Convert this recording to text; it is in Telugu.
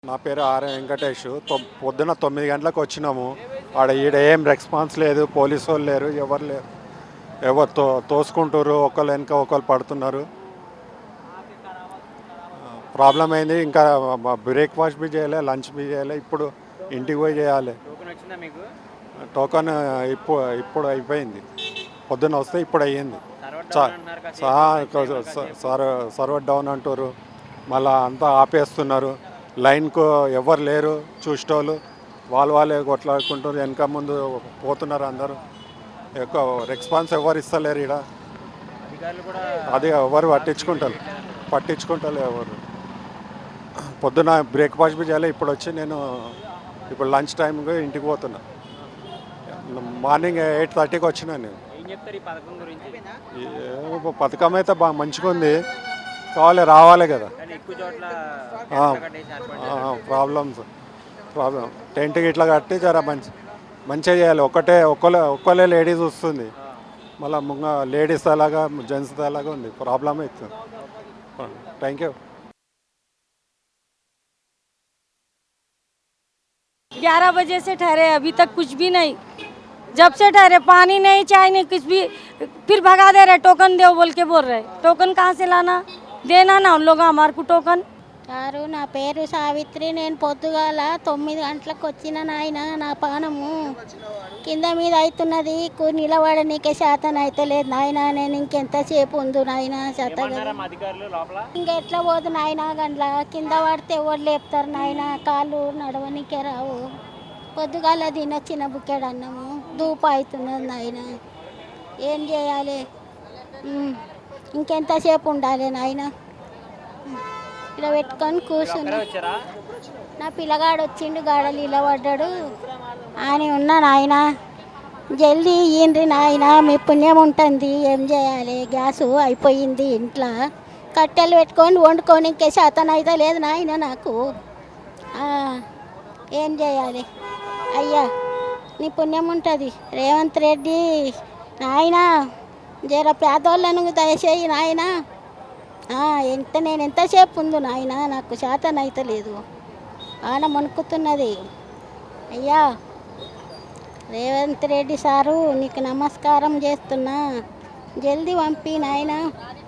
నా పేరు ఆర్ వెంకటేష్. పొద్దున 9 గంటలకు వచ్చినాము. ఈడ ఏం రెస్పాన్స్ లేదు, పోలీసు వాళ్ళు లేరు, ఎవరు లేరు. ఎవరు తోసుకుంటారు, ఒకళ్ళు వెనక ఒకళ్ళు పడుతున్నారు. ప్రాబ్లం అయింది. ఇంకా బ్రేక్ఫాస్ట్ బి చేయలే, లంచ్ బి చేయలే. ఇప్పుడు ఇంటికి పోయి చేయాలి. టోకన్ ఇప్పుడు అయిపోయింది. పొద్దున్న వస్తే ఇప్పుడు అయ్యింది. సర్వర్ డౌన్ అంటారు, మళ్ళీ అంతా ఆపేస్తున్నారు. లైన్కు ఎవరు లేరు చూసేటోళ్ళు. వాళ్ళే కొట్లాడుకుంటారు, వెనక ముందు పోతున్నారు అందరూ. ఎక్కువ రెస్పాన్స్ ఎవరు ఇస్తలేరు ఇక్కడ. అది ఎవరు పట్టించుకుంటారు ఎవరు. పొద్దున బ్రేక్ఫాస్ట్ బి చేయాలి. ఇప్పుడు వచ్చి నేను ఇప్పుడు లంచ్ టైంకి ఇంటికి పోతున్నా. మార్నింగ్ 8:30కి వచ్చినా నేను. పథకం అయితే బాగా మంచిగా ఉంది, రావాలి కదా. ప్రాబ్లం టెంట్కి ఇట్లా కట్టి జర మంచిగా చేయాలి. ఒక్కలే లేడీస్ వస్తుంది, మళ్ళీ లేడీస్ అలాగా జెంట్స్ అలాగా ఉంది. ప్రాబ్లం అవుతుంది. Thank you. 11 बजे से ठहरे, अभी तक कुछ भी नहीं. जब से ठहरे पानी नहीं, चाय नहीं, कुछ भी. फिर भगा दे रहे, टोकन दो बोल के बोल रहे. टोकन कहाँ से लाना, देना ना उन लोग हमारे को टोकन. సారు నా పేరు సావిత్రి. నేను పొద్దుగాల 9 గంటలకు వచ్చిన నాయన. నా పానము కింద మీద అవుతున్నది, నిలబడనీకే శాతం అయితే లేదు నాయన. నేను ఇంకెంతసేపు ఉండు నాయన, ఇంకెట్లా పోదు నాయన. గంటల కింద పడితే ఎవరు లేపుతారు నాయన, కాళ్ళు నడవనీకే రావు. పొద్దుగాల తినొచ్చిన బుక్కెడు అన్నము ధూప అవుతున్నది నాయన. ఏం చేయాలి, ఇంకెంతసేపు ఉండాలి నాయన. ఇలా పెట్టుకొని కూర్చున్నా. నా పిల్లగాడు వచ్చిండు, గాడలు ఇలా పడ్డాడు అని ఉన్నా నాయన. జల్దీ ఇయ్యండి నాయన, మీ పుణ్యం ఉంటుంది. ఏం చేయాలి, గ్యాసు అయిపోయింది ఇంట్లో. కట్టెలు పెట్టుకొని వండుకొని ఇంకే శాతం అయితే లేదు నాయన నాకు. ఏం చేయాలి అయ్యా, నీ పుణ్యం ఉంటుంది. రేవంత్ రెడ్డి నాయన, జర పేదోళ్ళను దయచేయి నాయన. నేను ఎంతసేపు ఉందు నాయన, నాకు శాతం అయితే లేదు. ఆన వణుకుతున్నది. అయ్యా రేవంత్ రెడ్డి సారు, నీకు నమస్కారం చేస్తున్నా. జల్దీ పంపి నాయన.